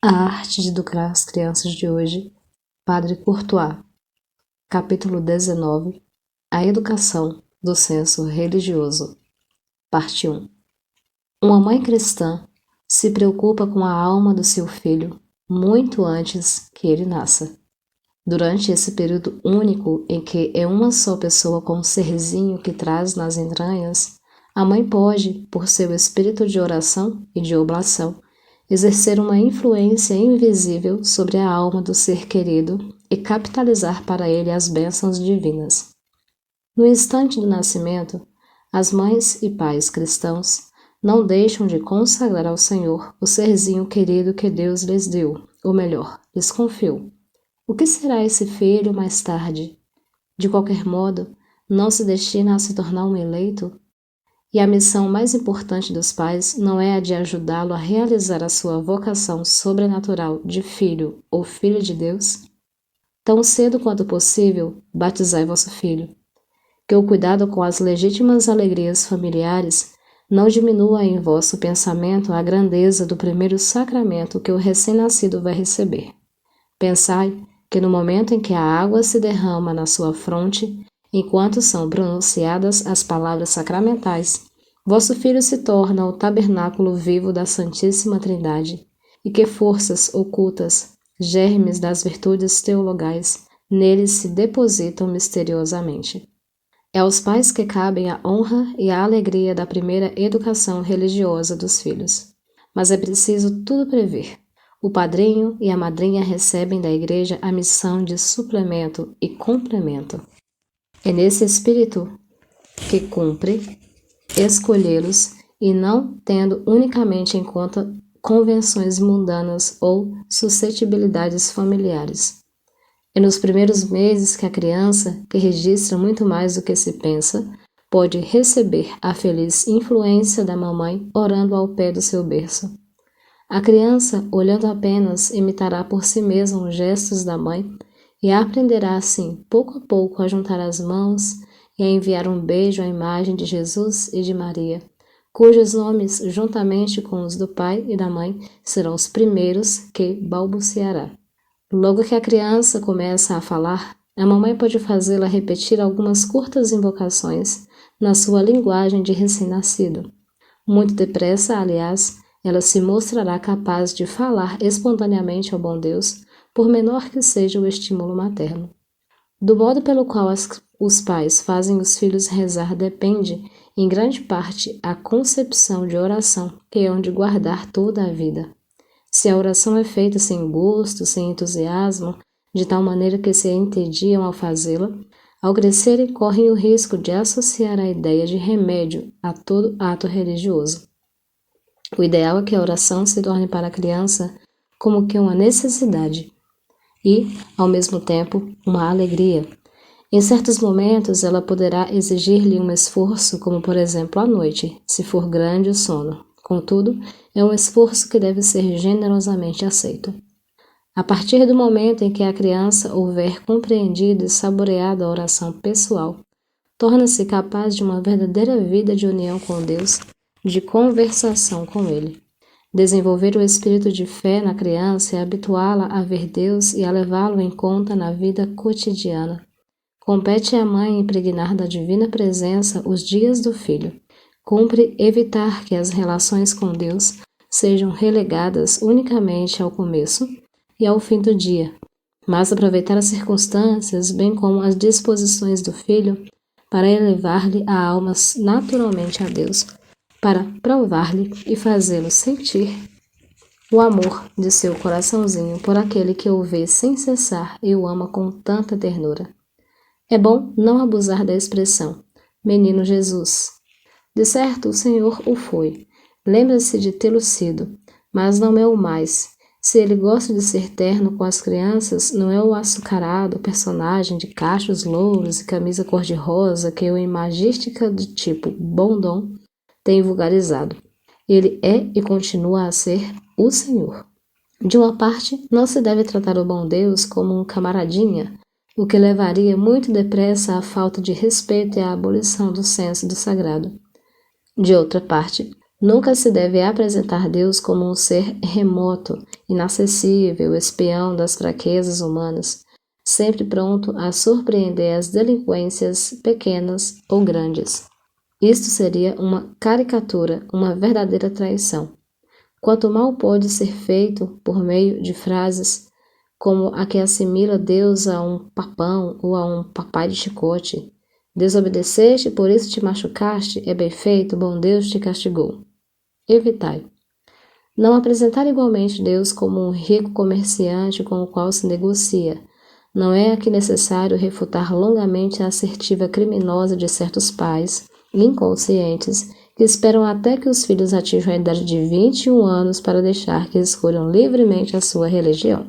A arte de educar as crianças de hoje, Padre Courtois. Capítulo 19. A educação do senso religioso. Parte 1. Uma mãe cristã se preocupa com a alma do seu filho muito antes que ele nasça. Durante esse período único em que é uma só pessoa com um serzinho que traz nas entranhas, a mãe pode, por seu espírito de oração e de oblação, exercer uma influência invisível sobre a alma do ser querido e capitalizar para ele as bênçãos divinas. No instante do nascimento, as mães e pais cristãos não deixam de consagrar ao Senhor o serzinho querido que Deus lhes deu, ou melhor, lhes confiou. O que será esse filho mais tarde? De qualquer modo, não se destina a se tornar um eleito? E a missão mais importante dos pais não é a de ajudá-lo a realizar a sua vocação sobrenatural de filho ou filha de Deus? Tão cedo quanto possível, batizai vosso filho. Que o cuidado com as legítimas alegrias familiares não diminua em vosso pensamento a grandeza do primeiro sacramento que o recém-nascido vai receber. Pensai que no momento em que a água se derrama na sua fronte, enquanto são pronunciadas as palavras sacramentais, vosso filho se torna o tabernáculo vivo da Santíssima Trindade, e que forças ocultas, germes das virtudes teologais, nele se depositam misteriosamente. É aos pais que cabem a honra e a alegria da primeira educação religiosa dos filhos. Mas é preciso tudo prever. O padrinho e a madrinha recebem da Igreja a missão de suplemento e complemento. É nesse espírito que cumpre escolhê-los e não tendo unicamente em conta convenções mundanas ou suscetibilidades familiares. É nos primeiros meses que a criança, que registra muito mais do que se pensa, pode receber a feliz influência da mamãe orando ao pé do seu berço. A criança, olhando apenas, imitará por si mesma os gestos da mãe e aprenderá assim, pouco a pouco, a juntar as mãos e a enviar um beijo à imagem de Jesus e de Maria, cujos nomes, juntamente com os do pai e da mãe, serão os primeiros que balbuciará. Logo que a criança começa a falar, a mamãe pode fazê-la repetir algumas curtas invocações na sua linguagem de recém-nascido. Muito depressa, aliás, ela se mostrará capaz de falar espontaneamente ao bom Deus, por menor que seja o estímulo materno. Do modo pelo qual os pais fazem os filhos rezar depende, em grande parte, a concepção de oração que hão de guardar toda a vida. Se a oração é feita sem gosto, sem entusiasmo, de tal maneira que se entediam ao fazê-la, ao crescerem correm o risco de associar a ideia de remédio a todo ato religioso. O ideal é que a oração se torne para a criança como que uma necessidade e, ao mesmo tempo, uma alegria. Em certos momentos, ela poderá exigir-lhe um esforço, como por exemplo à noite, se for grande o sono. Contudo, é um esforço que deve ser generosamente aceito. A partir do momento em que a criança houver compreendido e saboreado a oração pessoal, torna-se capaz de uma verdadeira vida de união com Deus, de conversação com Ele. Desenvolver o espírito de fé na criança é habituá-la a ver Deus e a levá-lo em conta na vida cotidiana. Compete à mãe impregnar da divina presença os dias do filho. Cumpre evitar que as relações com Deus sejam relegadas unicamente ao começo e ao fim do dia, mas aproveitar as circunstâncias, bem como as disposições do filho, para elevar-lhe a alma naturalmente a Deus, para provar-lhe e fazê-lo sentir o amor de seu coraçãozinho por aquele que o vê sem cessar e o ama com tanta ternura. É bom não abusar da expressão, menino Jesus. De certo, o Senhor o foi. Lembra-se de tê-lo sido, mas não é o mais. Se ele gosta de ser terno com as crianças, não é o açucarado personagem de cachos louros e camisa cor-de-rosa que o imagística do tipo bondom tem vulgarizado. Ele é e continua a ser o Senhor. De uma parte, não se deve tratar o bom Deus como um camaradinha, o que levaria muito depressa à falta de respeito e à abolição do senso do sagrado. De outra parte, Nunca se deve apresentar Deus como um ser remoto, inacessível, espião das fraquezas humanas, sempre pronto a surpreender as delinquências pequenas ou grandes. Isto seria uma caricatura, uma verdadeira traição. Quanto mal pode ser feito por meio de frases como a que assimila Deus a um papão ou a um papai de chicote. Desobedeceste, por isso te machucaste, é bem feito, bom Deus te castigou. Evitai. Não apresentar igualmente Deus como um rico comerciante com o qual se negocia. Não é aqui necessário refutar longamente a assertiva criminosa de certos pais, inconscientes, que esperam até que os filhos atinjam a idade de 21 anos para deixar que escolham livremente a sua religião.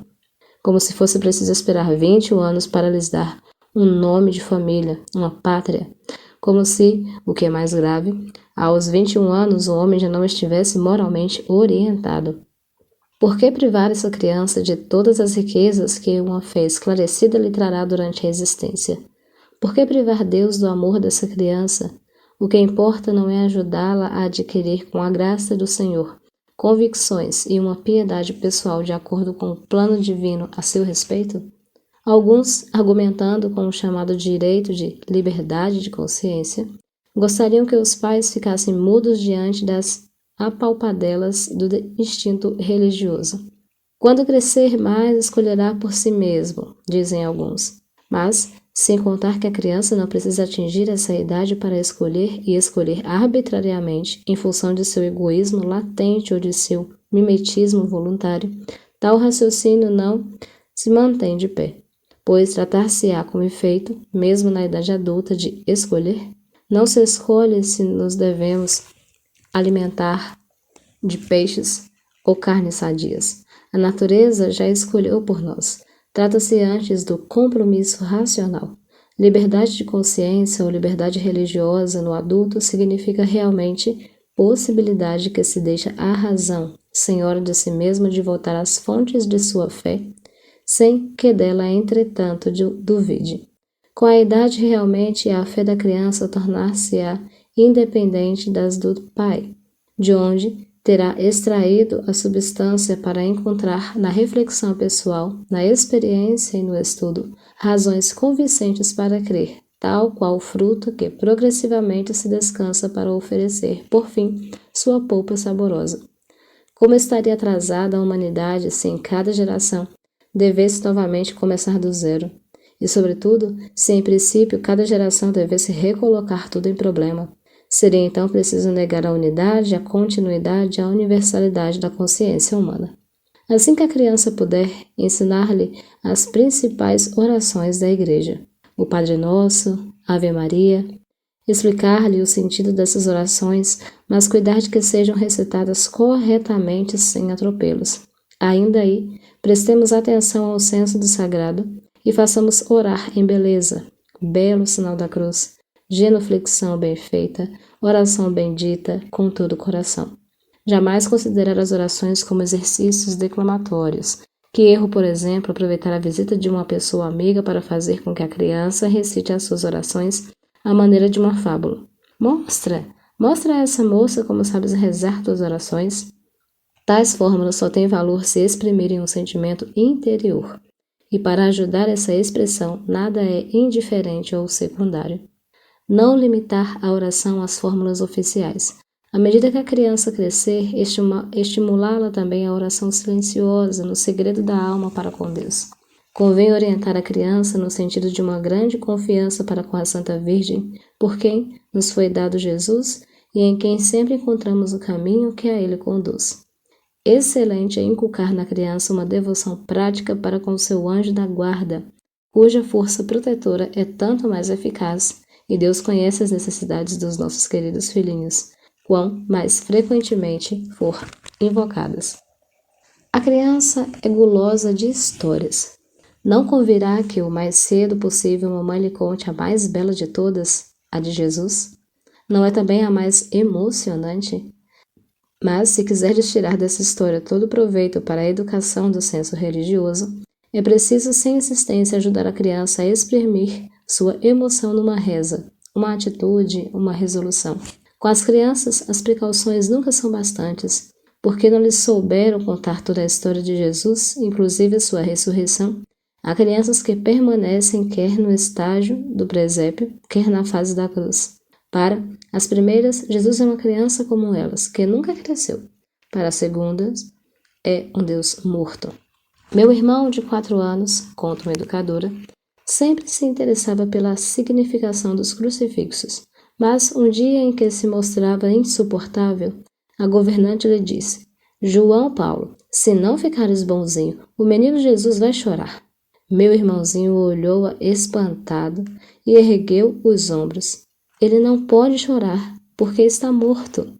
Como se fosse preciso esperar 21 anos para lhes dar um nome de família, uma pátria. Como se, o que é mais grave, aos 21 anos o homem já não estivesse moralmente orientado. Por que privar essa criança de todas as riquezas que uma fé esclarecida lhe trará durante a existência? Por que privar Deus do amor dessa criança? O que importa não é ajudá-la a adquirir com a graça do Senhor convicções e uma piedade pessoal de acordo com o plano divino a seu respeito? Alguns, argumentando com o chamado direito de liberdade de consciência, gostariam que os pais ficassem mudos diante das apalpadelas do instinto religioso. Quando crescer mais, escolherá por si mesmo, dizem alguns. Mas, sem contar que a criança não precisa atingir essa idade para escolher e escolher arbitrariamente em função de seu egoísmo latente ou de seu mimetismo voluntário, tal raciocínio não se mantém de pé, pois tratar-se-á como efeito, mesmo na idade adulta, de escolher. Não se escolhe se nos devemos alimentar de peixes ou carnes sadias. A natureza já escolheu por nós. Trata-se antes do compromisso racional. Liberdade de consciência ou liberdade religiosa no adulto significa realmente possibilidade que se deixa à razão, senhora de si mesma, de voltar às fontes de sua fé, sem que dela, entretanto, duvide. Com a idade, realmente, a fé da criança tornar-se-á independente das do pai, de onde terá extraído a substância para encontrar na reflexão pessoal, na experiência e no estudo, razões convincentes para crer, tal qual o fruto que progressivamente se descansa para oferecer, por fim, sua polpa saborosa. Como estaria atrasada a humanidade se em cada geração devesse novamente começar do zero? E, sobretudo, se em princípio cada geração devesse recolocar tudo em problema, seria então preciso negar a unidade, a continuidade, a universalidade da consciência humana. Assim que a criança puder, ensinar-lhe as principais orações da Igreja, o Padre Nosso, Ave Maria, explicar-lhe o sentido dessas orações, mas cuidar de que sejam recitadas corretamente sem atropelos. Ainda aí, prestemos atenção ao senso do sagrado e façamos orar em beleza, belo sinal da cruz, genuflexão bem feita, oração bendita com todo o coração. Jamais considerar as orações como exercícios declamatórios. Que erro, por exemplo, aproveitar a visita de uma pessoa amiga para fazer com que a criança recite as suas orações à maneira de uma fábula. Mostra a essa moça como sabes rezar tuas orações. Tais fórmulas só têm valor se exprimirem um sentimento interior. E para ajudar essa expressão, nada é indiferente ou secundário. Não limitar a oração às fórmulas oficiais. À medida que a criança crescer, estimulá-la também à oração silenciosa, no segredo da alma para com Deus. Convém orientar a criança no sentido de uma grande confiança para com a Santa Virgem, por quem nos foi dado Jesus e em quem sempre encontramos o caminho que a Ele conduz. Excelente é inculcar na criança uma devoção prática para com seu anjo da guarda, cuja força protetora é tanto mais eficaz, e Deus conhece as necessidades dos nossos queridos filhinhos, quão mais frequentemente for invocadas. A criança é gulosa de histórias. Não convirá que o mais cedo possível a mamãe lhe conte a mais bela de todas, a de Jesus? Não é também a mais emocionante? Mas, se quiseres tirar dessa história todo o proveito para a educação do senso religioso, é preciso, sem insistência, ajudar a criança a exprimir sua emoção numa reza, uma atitude, uma resolução. Com as crianças, as precauções nunca são bastantes, porque não lhes souberam contar toda a história de Jesus, inclusive a sua ressurreição. Há crianças que permanecem quer no estágio do presépio, quer na fase da cruz. Para as primeiras, Jesus é uma criança como elas, que nunca cresceu. Para as segundas, é um Deus morto. Meu irmão, de 4 anos, conta uma educadora, sempre se interessava pela significação dos crucifixos, mas um dia em que se mostrava insuportável, a governante lhe disse: João Paulo, se não ficares bonzinho, o menino Jesus vai chorar. Meu irmãozinho olhou-a espantado e ergueu os ombros. Ele não pode chorar, porque está morto.